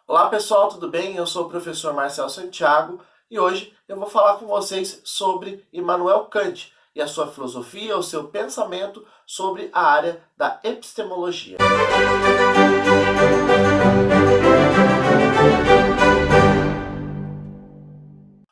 Olá pessoal, tudo bem? Eu sou o professor Marcel Santiago e hoje eu vou falar com vocês sobre Immanuel Kant e a sua filosofia, o seu pensamento sobre a área da epistemologia.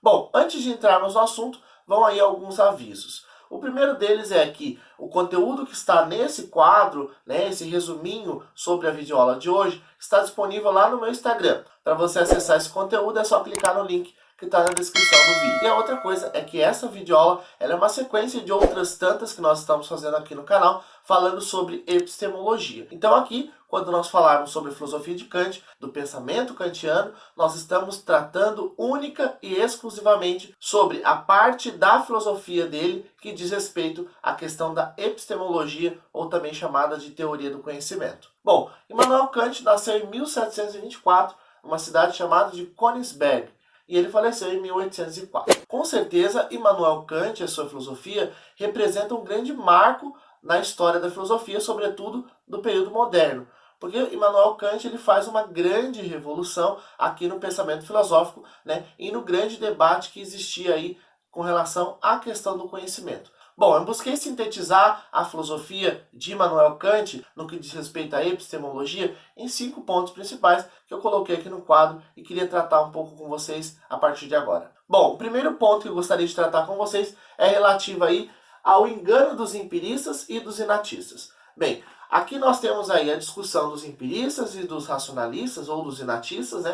Bom, antes de entrarmos no assunto, vão aí alguns avisos. O primeiro deles é que o conteúdo que está nesse quadro, esse resuminho sobre a videoaula de hoje, está disponível lá no meu Instagram. Para você acessar esse conteúdo é só clicar no link que está na descrição do vídeo. E a outra coisa é que essa videoaula ela é uma sequência de outras tantas que nós estamos fazendo aqui no canal, falando sobre epistemologia. Então aqui, quando nós falarmos sobre a filosofia de Kant, do pensamento kantiano, nós estamos tratando única e exclusivamente sobre a parte da filosofia dele que diz respeito à questão da epistemologia, ou também chamada de teoria do conhecimento. Bom, Immanuel Kant nasceu em 1724, numa cidade chamada de Königsberg, e ele faleceu em 1804. Com certeza, Immanuel Kant e a sua filosofia representam um grande marco na história da filosofia, sobretudo do período moderno. Porque Immanuel Kant ele faz uma grande revolução aqui no pensamento filosófico, e no grande debate que existia aí com relação à questão do conhecimento. Bom, eu busquei sintetizar a filosofia de Immanuel Kant no que diz respeito à epistemologia em 5 pontos principais que eu coloquei aqui no quadro e queria tratar um pouco com vocês a partir de agora. Bom, o primeiro ponto que eu gostaria de tratar com vocês é relativo aí ao engano dos empiristas e dos inatistas. Bem, aqui nós temos aí a discussão dos empiristas e dos racionalistas ou dos inatistas,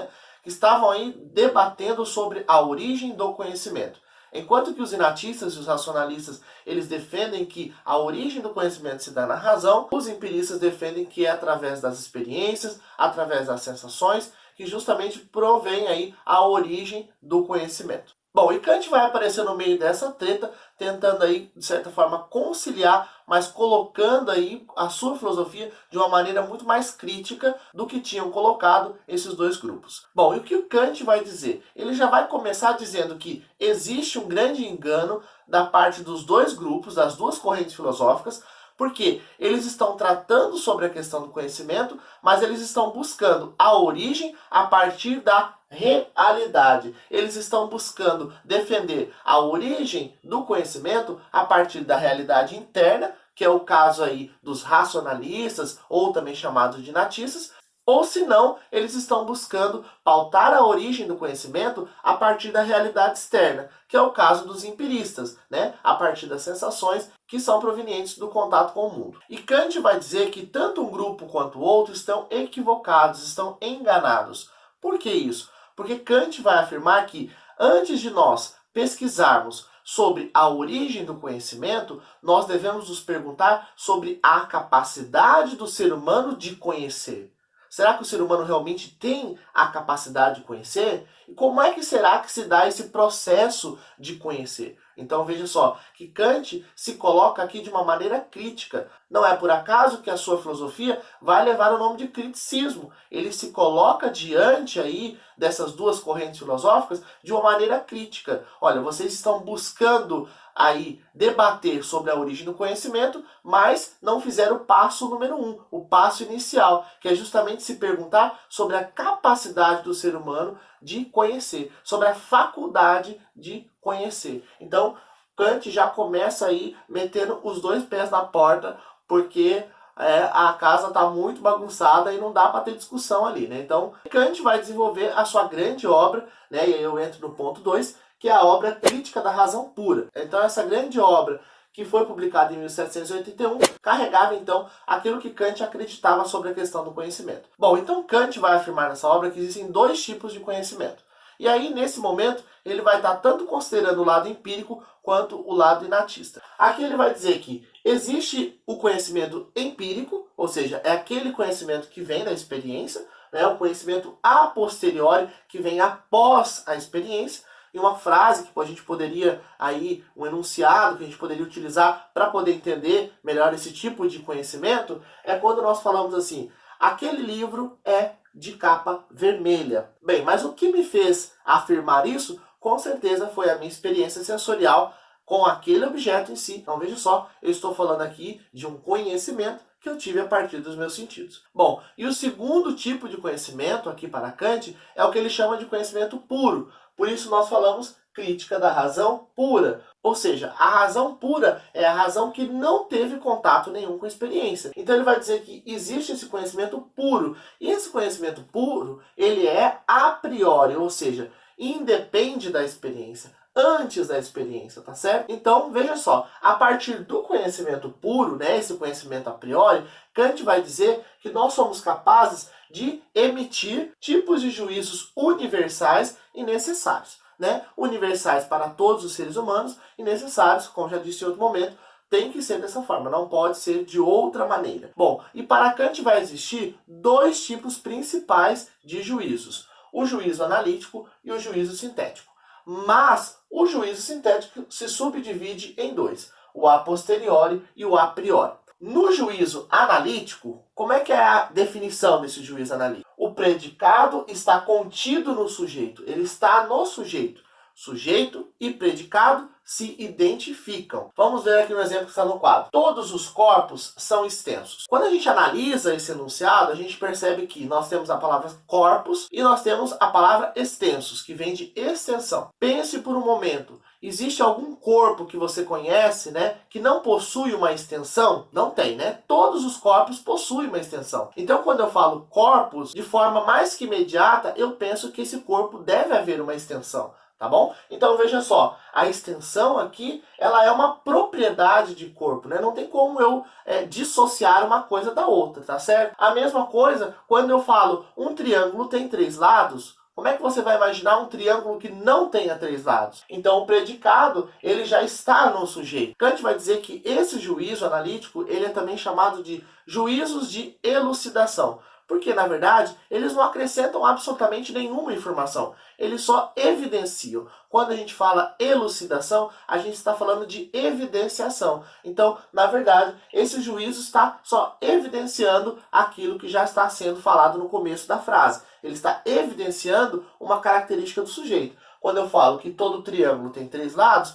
que estavam aí debatendo sobre a origem do conhecimento. Enquanto que os inatistas e os racionalistas, eles defendem que a origem do conhecimento se dá na razão, os empiristas defendem que é através das experiências, através das sensações, que justamente provém aí a origem do conhecimento. Bom, e Kant vai aparecer no meio dessa treta, tentando aí, de certa forma, conciliar, mas colocando aí a sua filosofia de uma maneira muito mais crítica do que tinham colocado esses dois grupos. Bom, e o que o Kant vai dizer? Ele já vai começar dizendo que existe um grande engano da parte dos dois grupos, das duas correntes filosóficas, porque eles estão tratando sobre a questão do conhecimento, mas eles estão buscando a origem a partir da realidade. Eles estão buscando defender a origem do conhecimento a partir da realidade interna, que é o caso aí dos racionalistas, ou também chamados de natistas, ou se não, eles estão buscando pautar a origem do conhecimento a partir da realidade externa, que é o caso dos empiristas, a partir das sensações que são provenientes do contato com o mundo. E Kant vai dizer que tanto um grupo quanto o outro estão equivocados, estão enganados. Por que isso? Porque Kant vai afirmar que antes de nós pesquisarmos sobre a origem do conhecimento, nós devemos nos perguntar sobre a capacidade do ser humano de conhecer. Será que o ser humano realmente tem a capacidade de conhecer? E como é que será que se dá esse processo de conhecer? Então veja só, que Kant se coloca aqui de uma maneira crítica. Não é por acaso que a sua filosofia vai levar o nome de criticismo. Ele se coloca diante aí dessas duas correntes filosóficas de uma maneira crítica. Olha, vocês estão buscando aí debater sobre a origem do conhecimento, mas não fizeram o passo número 1, o passo inicial, que é justamente se perguntar sobre a capacidade do ser humano de conhecer, sobre a faculdade de conhecer. Então, Kant já começa aí metendo os dois pés na porta, porque a casa está muito bagunçada e não dá para ter discussão ali, Então, Kant vai desenvolver a sua grande obra, e aí eu entro no ponto 2, que é a obra Crítica da Razão Pura. Então, essa grande obra, que foi publicada em 1781, carregava, então, aquilo que Kant acreditava sobre a questão do conhecimento. Bom, então Kant vai afirmar nessa obra que existem dois tipos de conhecimento. E aí, nesse momento, ele vai estar tanto considerando o lado empírico quanto o lado inatista. Aqui ele vai dizer que existe o conhecimento empírico, ou seja, é aquele conhecimento que vem da experiência, o conhecimento a posteriori, que vem após a experiência. E uma frase que a gente poderia, aí, um enunciado que a gente poderia utilizar para poder entender melhor esse tipo de conhecimento, é quando nós falamos assim, aquele livro é de capa vermelha. Bem, mas o que me fez afirmar isso, com certeza foi a minha experiência sensorial com aquele objeto em si. Então veja só, eu estou falando aqui de um conhecimento que eu tive a partir dos meus sentidos. Bom, e o segundo tipo de conhecimento aqui para Kant é o que ele chama de conhecimento puro. Por isso nós falamos crítica da razão pura. Ou seja, a razão pura é a razão que não teve contato nenhum com a experiência. Então ele vai dizer que existe esse conhecimento puro. E esse conhecimento puro, ele é a priori, ou seja, independe da experiência, antes da experiência, tá certo? Então, veja só, a partir do conhecimento puro, né, esse conhecimento a priori, Kant vai dizer que nós somos capazes de emitir tipos de juízos universais e necessários, né? Universais para todos os seres humanos e necessários, como já disse em outro momento, tem que ser dessa forma, não pode ser de outra maneira. Bom, e para Kant vai existir dois tipos principais de juízos: o juízo analítico e o juízo sintético. Mas o juízo sintético se subdivide em dois: o a posteriori e o a priori. No juízo analítico, como é que é a definição desse juízo analítico? O predicado está contido no sujeito, ele está no sujeito. Sujeito e predicado se identificam. Vamos ver aqui no exemplo que está no quadro. Todos os corpos são extensos. Quando a gente analisa esse enunciado, a gente percebe que nós temos a palavra corpos e nós temos a palavra extensos, que vem de extensão. Pense por um momento. Existe algum corpo que você conhece, né, que não possui uma extensão? Não tem, né? Todos os corpos possuem uma extensão. Então, quando eu falo corpos, de forma mais que imediata, eu penso que esse corpo deve haver uma extensão. Tá bom? Então veja só, a extensão aqui, ela é uma propriedade de corpo, né? Não tem como eu dissociar uma coisa da outra, tá certo? A mesma coisa, quando eu falo um triângulo tem 3 lados, como é que você vai imaginar um triângulo que não tenha 3 lados? Então o predicado, ele já está no sujeito. Kant vai dizer que esse juízo analítico, ele é também chamado de juízos de elucidação. Porque, na verdade, eles não acrescentam absolutamente nenhuma informação. Eles só evidenciam. Quando a gente fala elucidação, a gente está falando de evidenciação. Então, na verdade, esse juízo está só evidenciando aquilo que já está sendo falado no começo da frase. Ele está evidenciando uma característica do sujeito. Quando eu falo que todo triângulo tem 3 lados,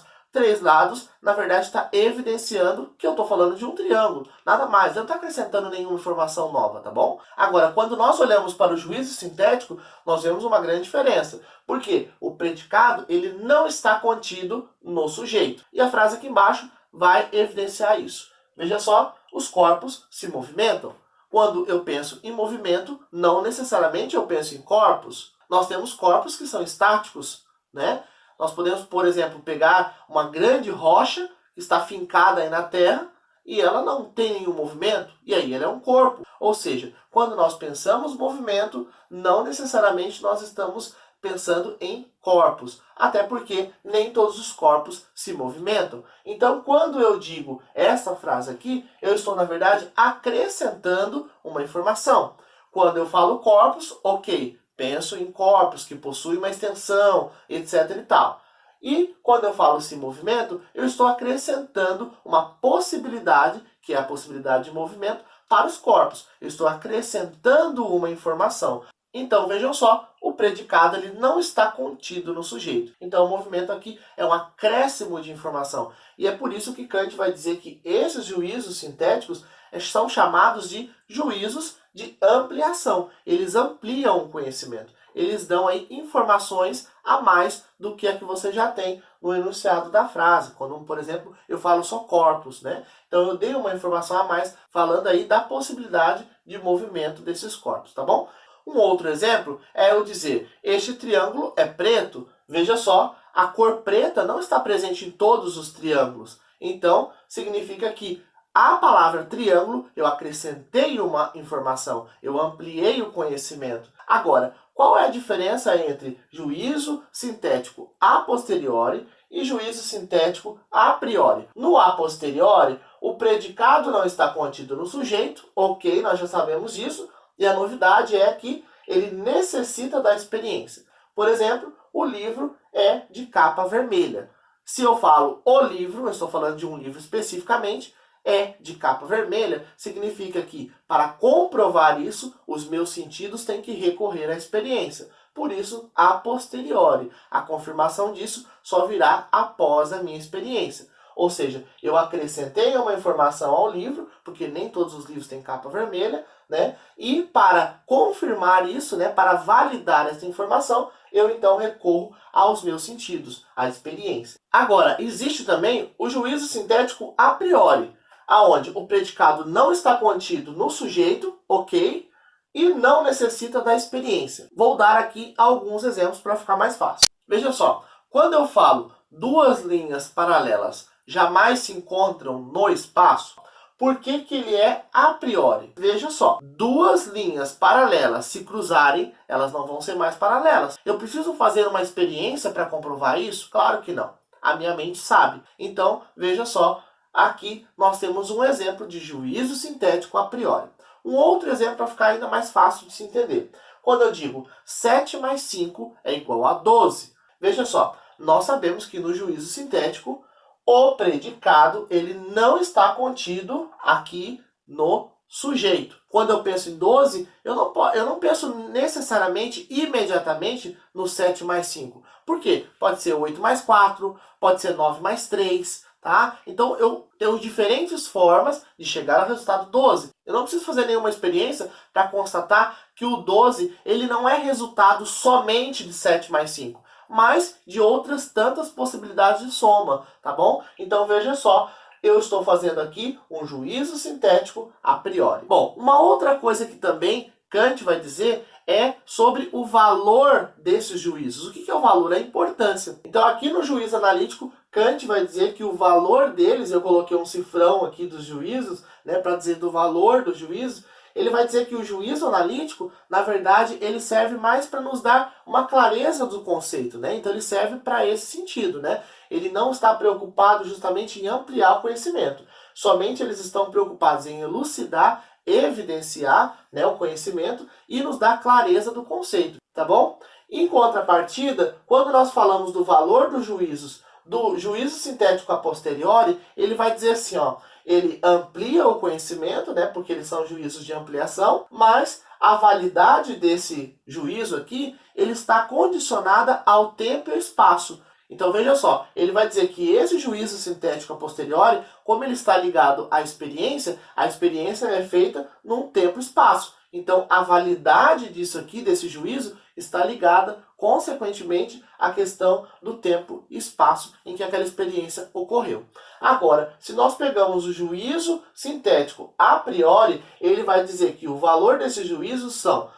na verdade, está evidenciando que eu estou falando de um triângulo. Nada mais, eu não estou acrescentando nenhuma informação nova, tá bom? Agora, quando nós olhamos para o juízo sintético, nós vemos uma grande diferença. Porque o predicado, ele não está contido no sujeito. E a frase aqui embaixo vai evidenciar isso. Veja só, os corpos se movimentam. Quando eu penso em movimento, não necessariamente eu penso em corpos. Nós temos corpos que são estáticos, né? Nós podemos, por exemplo, pegar uma grande rocha que está fincada aí na terra e ela não tem nenhum movimento, e aí ela é um corpo. Ou seja, quando nós pensamos movimento, não necessariamente nós estamos pensando em corpos, até porque nem todos os corpos se movimentam. Então, quando eu digo essa frase aqui, eu estou, na verdade, acrescentando uma informação. Quando eu falo corpos, ok, penso em corpos que possuem uma extensão, etc e tal. E quando eu falo esse movimento, eu estou acrescentando uma possibilidade, que é a possibilidade de movimento, para os corpos. Eu estou acrescentando uma informação. Então, vejam só, o predicado ele não está contido no sujeito. Então, o movimento aqui é um acréscimo de informação. E é por isso que Kant vai dizer que esses juízos sintéticos são chamados de juízos de ampliação. Eles ampliam o conhecimento. Eles dão aí informações a mais do que a que você já tem no enunciado da frase. Quando, por exemplo, eu falo só corpos, né? Então, eu dei uma informação a mais falando aí da possibilidade de movimento desses corpos, tá bom? Um outro exemplo é eu dizer, este triângulo é preto. Veja só, a cor preta não está presente em todos os triângulos. Então, significa que a palavra triângulo, eu acrescentei uma informação, eu ampliei o conhecimento. Agora, qual é a diferença entre juízo sintético a posteriori e juízo sintético a priori? No a posteriori, o predicado não está contido no sujeito, ok, nós já sabemos isso, e a novidade é que ele necessita da experiência. Por exemplo, o livro é de capa vermelha. Se eu falo o livro, eu estou falando de um livro especificamente, é de capa vermelha, significa que, para comprovar isso, os meus sentidos têm que recorrer à experiência. Por isso, a posteriori. A confirmação disso só virá após a minha experiência. ou seja, eu acrescentei uma informação ao livro, porque nem todos os livros têm capa vermelha, né? E para confirmar isso, né, para validar essa informação, eu então recorro aos meus sentidos, à experiência. Agora, existe também o juízo sintético a priori, aonde o predicado não está contido no sujeito, ok? E não necessita da experiência. Vou dar aqui alguns exemplos para ficar mais fácil. Veja só, quando eu falo duas linhas paralelas jamais se encontram no espaço, por que que ele é a priori? Veja só, duas linhas paralelas se cruzarem, elas não vão ser mais paralelas. Eu preciso fazer uma experiência para comprovar isso? Claro que não. A minha mente sabe. Então, veja só, aqui nós temos um exemplo de juízo sintético a priori. Um outro exemplo para ficar ainda mais fácil de se entender. Quando eu digo 7 mais 5 é igual a 12. Veja só, nós sabemos que no juízo sintético, o predicado ele não está contido aqui no sujeito. Quando eu penso em 12, eu não penso necessariamente, imediatamente, no 7 mais 5. Por quê? Pode ser 8 mais 4, pode ser 9 mais 3, tá? Então, eu tenho diferentes formas de chegar ao resultado 12. Eu não preciso fazer nenhuma experiência para constatar que o 12 ele não é resultado somente de 7 mais 5, mas de outras tantas possibilidades de soma, tá bom? Então, veja só, eu estou fazendo aqui um juízo sintético a priori. Bom, uma outra coisa que também Kant vai dizer é sobre o valor desses juízos. O que é o valor? A importância. Então, aqui no juízo analítico, Kant vai dizer que o valor deles, eu coloquei um cifrão aqui dos juízos, né, para dizer do valor do juízo, ele vai dizer que o juízo analítico, na verdade, ele serve mais para nos dar uma clareza do conceito, né? Então ele serve para esse sentido, né? Ele não está preocupado justamente em ampliar o conhecimento. Somente eles estão preocupados em elucidar, evidenciar, né, o conhecimento e nos dar clareza do conceito, tá bom? Em contrapartida, quando nós falamos do valor dos juízos, do juízo sintético a posteriori, ele vai dizer assim, ó, ele amplia o conhecimento, né, porque eles são juízos de ampliação, mas a validade desse juízo aqui, ele está condicionada ao tempo e ao espaço. Então veja só, ele vai dizer que esse juízo sintético a posteriori, como ele está ligado à experiência, a experiência é feita num tempo e espaço. Então a validade disso aqui, desse juízo, está ligada, consequentemente, à questão do tempo e espaço em que aquela experiência ocorreu. Agora, se nós pegamos o juízo sintético a priori, ele vai dizer que o valor desses juízos são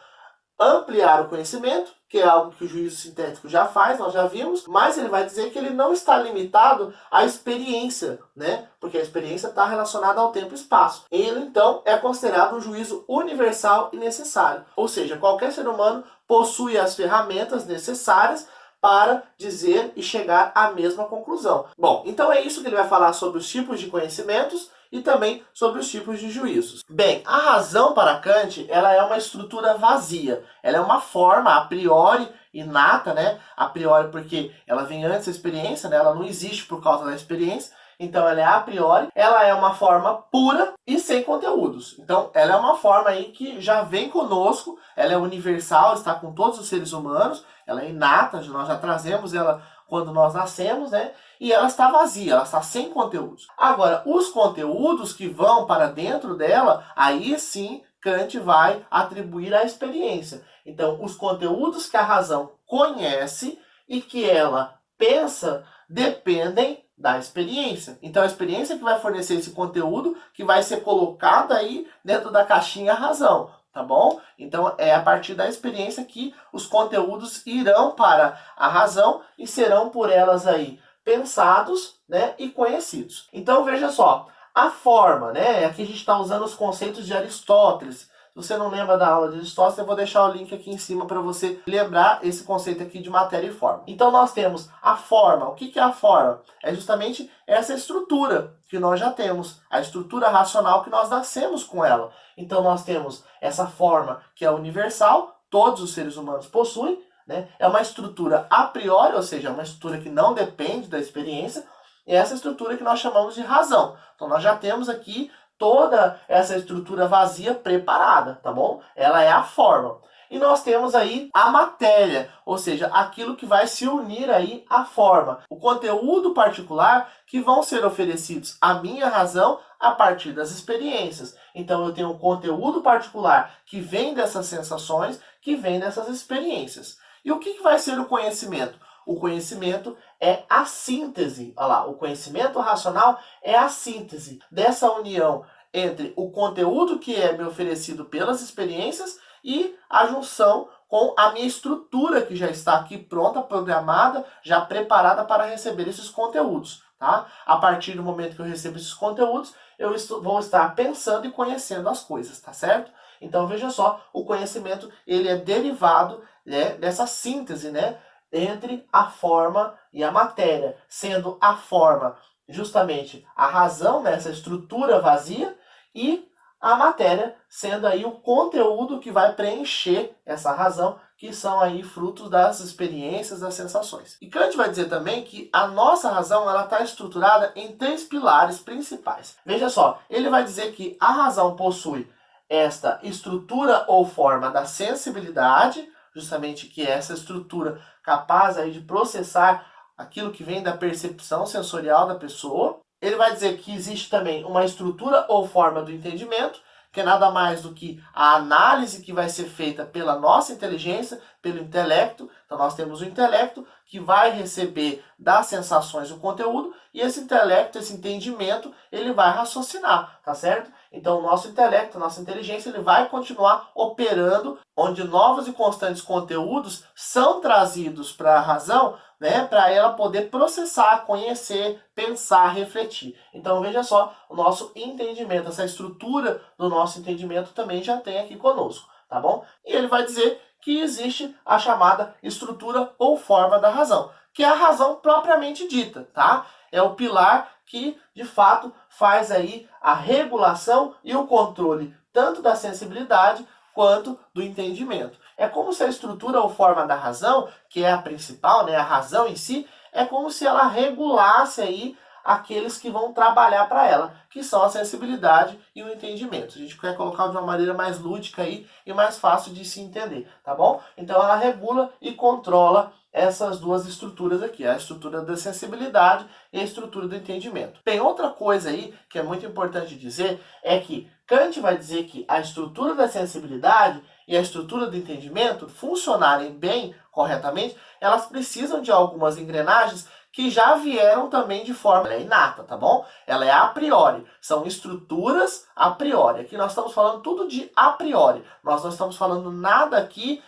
ampliar o conhecimento, que é algo que o juízo sintético já faz, nós já vimos, mas ele vai dizer que ele não está limitado à experiência, né? Porque a experiência está relacionada ao tempo e espaço. Ele, então, é considerado um juízo universal e necessário. Ou seja, qualquer ser humano possui as ferramentas necessárias para dizer e chegar à mesma conclusão. Bom, então é isso que ele vai falar sobre os tipos de conhecimentos e também sobre os tipos de juízos. Bem, a razão para Kant, ela é uma estrutura vazia. Ela é uma forma a priori inata, né? A priori porque ela vem antes da experiência, né? Ela não existe por causa da experiência. Então ela é a priori, ela é uma forma pura e sem conteúdos. Então ela é uma forma aí que já vem conosco, ela é universal, está com todos os seres humanos, ela é inata, nós já trazemos ela quando nós nascemos, né? E ela está vazia, ela está sem conteúdos. Agora, os conteúdos que vão para dentro dela, aí sim Kant vai atribuir à experiência. Então, os conteúdos que a razão conhece e que ela pensa dependem da experiência. Então, a experiência que vai fornecer esse conteúdo que vai ser colocado aí dentro da caixinha razão. Tá bom? Então, é a partir da experiência que os conteúdos irão para a razão e serão por elas aí pensados, né, e conhecidos. Então, veja só, a forma, né, aqui a gente está usando os conceitos de Aristóteles. Se você não lembra da aula de Aristóteles, eu vou deixar o link aqui em cima para você lembrar esse conceito aqui de matéria e forma. Então, nós temos a forma. O que é a forma? É justamente essa estrutura que nós já temos, a estrutura racional que nós nascemos com ela. Então, nós temos essa forma que é universal, todos os seres humanos possuem, né? É uma estrutura a priori, ou seja, é uma estrutura que não depende da experiência, e essa estrutura que nós chamamos de razão. Então, nós já temos aqui toda essa estrutura vazia preparada, tá bom? Ela é a forma. E nós temos aí a matéria, ou seja, aquilo que vai se unir aí à forma, o conteúdo particular que vão ser oferecidos à minha razão a partir das experiências. Então eu tenho um conteúdo particular que vem dessas sensações, que vem dessas experiências. E o que vai ser o conhecimento? O conhecimento é a síntese, olha lá, o conhecimento racional é a síntese dessa união entre o conteúdo que é me oferecido pelas experiências e a junção com a minha estrutura que já está aqui pronta, programada, já preparada para receber esses conteúdos. Tá? A partir do momento que eu recebo esses conteúdos, eu vou estar pensando e conhecendo as coisas, tá certo? Então veja só, o conhecimento ele é derivado, né, dessa síntese, né, entre a forma e a matéria, sendo a forma justamente a razão nessa estrutura vazia e a matéria sendo aí o conteúdo que vai preencher essa razão, que são aí frutos das experiências, das sensações. E Kant vai dizer também que a nossa razão ela está estruturada em 3 pilares principais. Veja só, ele vai dizer que a razão possui esta estrutura ou forma da sensibilidade, justamente que é essa estrutura capaz aí de processar aquilo que vem da percepção sensorial da pessoa. Ele vai dizer que existe também uma estrutura ou forma do entendimento, que é nada mais do que a análise que vai ser feita pela nossa inteligência, pelo intelecto. Então nós temos o intelecto que vai receber das sensações o conteúdo, e esse intelecto, esse entendimento, ele vai raciocinar, tá certo? Então o nosso intelecto, a nossa inteligência, ele vai continuar operando, onde novos e constantes conteúdos são trazidos para a razão, né, para ela poder processar, conhecer, pensar, refletir. Então veja só, o nosso entendimento, essa estrutura do nosso entendimento também já tem aqui conosco, tá bom? E ele vai dizer que existe a chamada estrutura ou forma da razão, que é a razão propriamente dita, tá? É o pilar que, de fato, faz aí a regulação e o controle tanto da sensibilidade quanto do entendimento. É como se a estrutura ou forma da razão, que é a principal, né, a razão em si, é como se ela regulasse aí aqueles que vão trabalhar para ela, que são a sensibilidade e o entendimento. A gente quer colocar de uma maneira mais lúdica aí e mais fácil de se entender, tá bom? Então ela regula e controla essas duas estruturas aqui, a estrutura da sensibilidade e a estrutura do entendimento. Tem outra coisa aí que é muito importante dizer, é que Kant vai dizer que a estrutura da sensibilidade e a estrutura do entendimento funcionarem bem, corretamente, elas precisam de algumas engrenagens que já vieram também de forma inata, tá bom? Ela é a priori, são estruturas a priori. Aqui nós estamos falando tudo de a priori. Nós não estamos falando nada aqui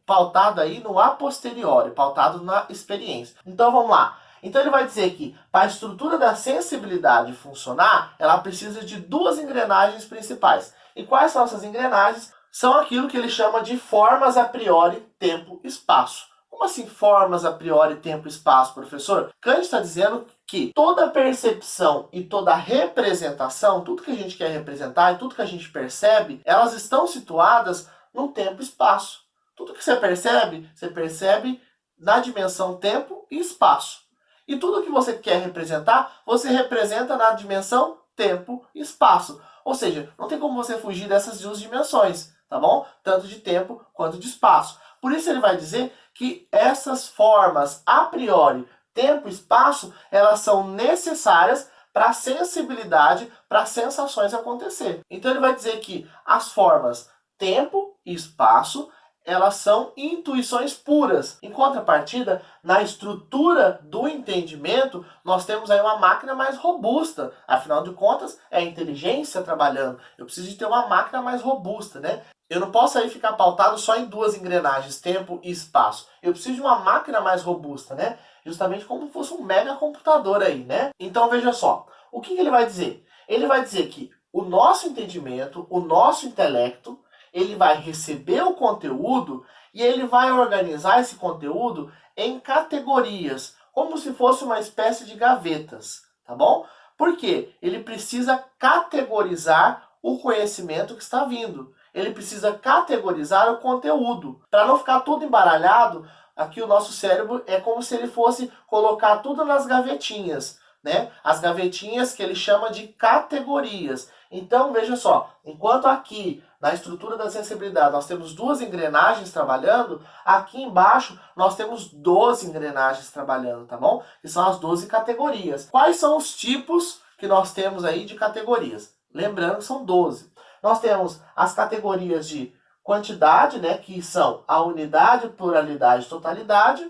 pautado aí no a posteriori, pautado na experiência. Então vamos lá. Então ele vai dizer que para a estrutura da sensibilidade funcionar, ela precisa de 2 engrenagens principais. E quais são essas engrenagens? São aquilo que ele chama de formas a priori, tempo, espaço. Como assim formas a priori, tempo e espaço, professor? Kant está dizendo que toda percepção e toda representação, tudo que a gente quer representar e tudo que a gente percebe, elas estão situadas no tempo e espaço. Tudo que você percebe na dimensão tempo e espaço. E tudo que você quer representar, você representa na dimensão tempo e espaço. Ou seja, não tem como você fugir dessas 2 dimensões, tá bom? Tanto de tempo quanto de espaço. Por isso ele vai dizer que essas formas a priori, tempo e espaço, elas são necessárias para a sensibilidade, para as sensações acontecer. Então ele vai dizer que as formas tempo e espaço, elas são intuições puras. Em contrapartida, na estrutura do entendimento, nós temos aí uma máquina mais robusta. Afinal de contas, é a inteligência trabalhando. Eu preciso de ter uma máquina mais robusta, né? Eu não posso aí ficar pautado só em 2 engrenagens, tempo e espaço. Eu preciso de uma máquina mais robusta, né? Justamente como se fosse um mega computador aí, né? Então veja só, o que ele vai dizer? Ele vai dizer que o nosso entendimento, o nosso intelecto, ele vai receber o conteúdo e ele vai organizar esse conteúdo em categorias, como se fosse uma espécie de gavetas, tá bom? Por quê? Ele precisa categorizar o conhecimento que está vindo. Ele precisa categorizar o conteúdo. Para não ficar tudo embaralhado, aqui o nosso cérebro é como se ele fosse colocar tudo nas gavetinhas, né, as gavetinhas que ele chama de categorias. Então, veja só, enquanto aqui na estrutura da sensibilidade nós temos 2 engrenagens trabalhando, aqui embaixo nós temos 12 engrenagens trabalhando, tá bom? Que são as 12 categorias. Quais são os tipos que nós temos aí de categorias? Lembrando que são 12. Nós temos as categorias de quantidade, né, que são a unidade, pluralidade e totalidade.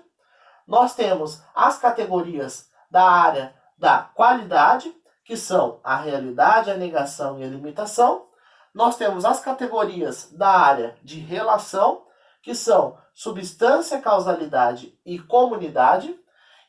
Nós temos as categorias da área da qualidade, que são a realidade, a negação e a limitação. Nós temos as categorias da área de relação, que são substância, causalidade e comunidade.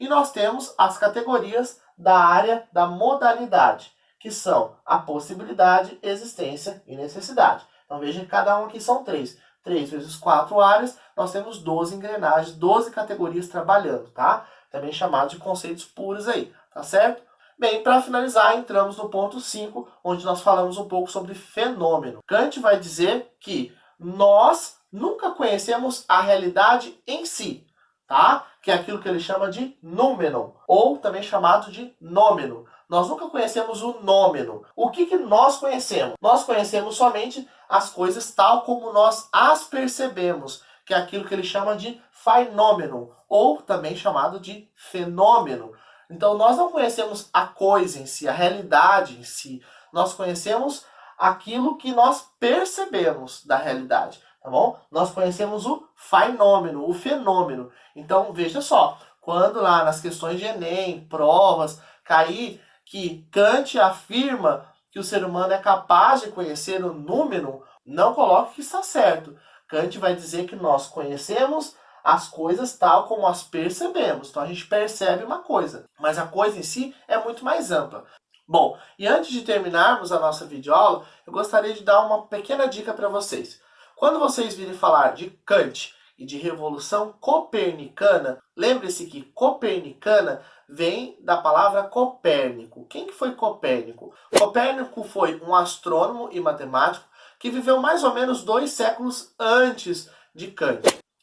E nós temos as categorias da área da modalidade, que são a possibilidade, existência e necessidade. Então veja que cada um aqui são 3. 3 vezes 4 áreas, nós temos 12 engrenagens, 12 categorias trabalhando, tá? Também chamado de conceitos puros aí, tá certo? Bem, para finalizar, entramos no ponto 5, onde nós falamos um pouco sobre fenômeno. Kant vai dizer que nós nunca conhecemos a realidade em si, tá? Que é aquilo que ele chama de noumenon, ou também chamado de nômeno. Nós nunca conhecemos o nômeno. O que nós conhecemos? Nós conhecemos somente as coisas tal como nós as percebemos, que é aquilo que ele chama de phenomenon, ou também chamado de fenômeno. Então, nós não conhecemos a coisa em si, a realidade em si. Nós conhecemos aquilo que nós percebemos da realidade, tá bom? Nós conhecemos o fenômeno, o fenômeno. Então, veja só, quando lá nas questões de Enem, provas, cair que Kant afirma que o ser humano é capaz de conhecer o número, não coloque que está certo. Kant vai dizer que nós conhecemos as coisas tal como as percebemos. Então a gente percebe uma coisa, mas a coisa em si é muito mais ampla. Bom, e antes de terminarmos a nossa videoaula, eu gostaria de dar uma pequena dica para vocês. Quando vocês virem falar de Kant e de revolução copernicana, lembre-se que copernicana vem da palavra Copérnico. Quem que foi Copérnico? Copérnico foi um astrônomo e matemático que viveu mais ou menos 2 séculos antes de Kant.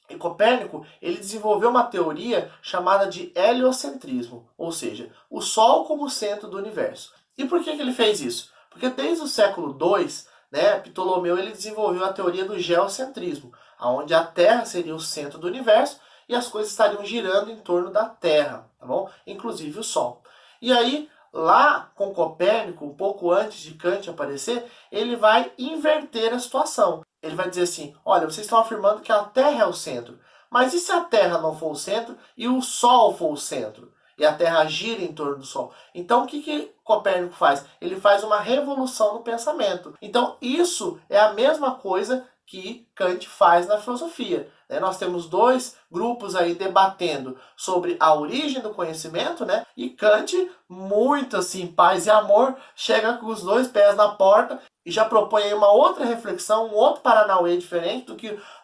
E Copérnico, ele desenvolveu uma teoria chamada de heliocentrismo, ou seja, o Sol como centro do universo. E por que ele fez isso? Porque desde o século II, né, Ptolomeu ele desenvolveu a teoria do geocentrismo, onde a Terra seria o centro do universo e as coisas estariam girando em torno da Terra, tá bom? Inclusive o Sol. E aí, lá com Copérnico, um pouco antes de Kant aparecer, ele vai inverter a situação. Ele vai dizer assim, olha, vocês estão afirmando que a Terra é o centro, mas e se a Terra não for o centro e o Sol for o centro? E a Terra gira em torno do Sol. Então, o que Copérnico faz? Ele faz uma revolução no pensamento. Então, isso é a mesma coisa que Kant faz na filosofia. Nós temos 2 grupos aí debatendo sobre a origem do conhecimento, né? E Kant, muito assim, paz e amor, chega com os 2 pés na porta e já propõe aí uma outra reflexão, um outro paranauê diferente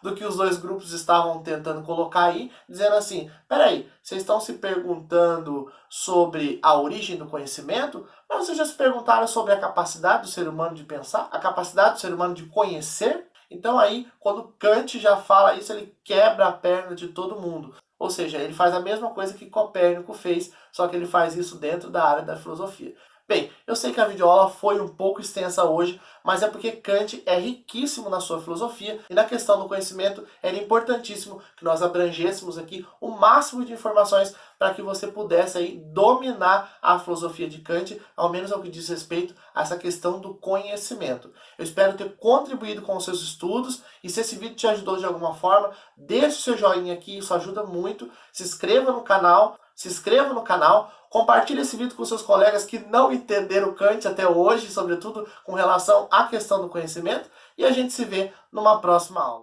do que os 2 grupos estavam tentando colocar aí, dizendo assim, peraí, vocês estão se perguntando sobre a origem do conhecimento, mas vocês já se perguntaram sobre a capacidade do ser humano de pensar, a capacidade do ser humano de conhecer? Então aí, quando Kant já fala isso, ele quebra a perna de todo mundo. Ou seja, ele faz a mesma coisa que Copérnico fez, só que ele faz isso dentro da área da filosofia. Bem, eu sei que a videoaula foi um pouco extensa hoje, mas é porque Kant é riquíssimo na sua filosofia e na questão do conhecimento era importantíssimo que nós abrangêssemos aqui o máximo de informações para que você pudesse aí dominar a filosofia de Kant, ao menos ao que diz respeito a essa questão do conhecimento. Eu espero ter contribuído com os seus estudos e se esse vídeo te ajudou de alguma forma, deixe o seu joinha aqui, isso ajuda muito, se inscreva no canal, compartilhe esse vídeo com seus colegas que não entenderam Kant até hoje, sobretudo com relação à questão do conhecimento, e a gente se vê numa próxima aula.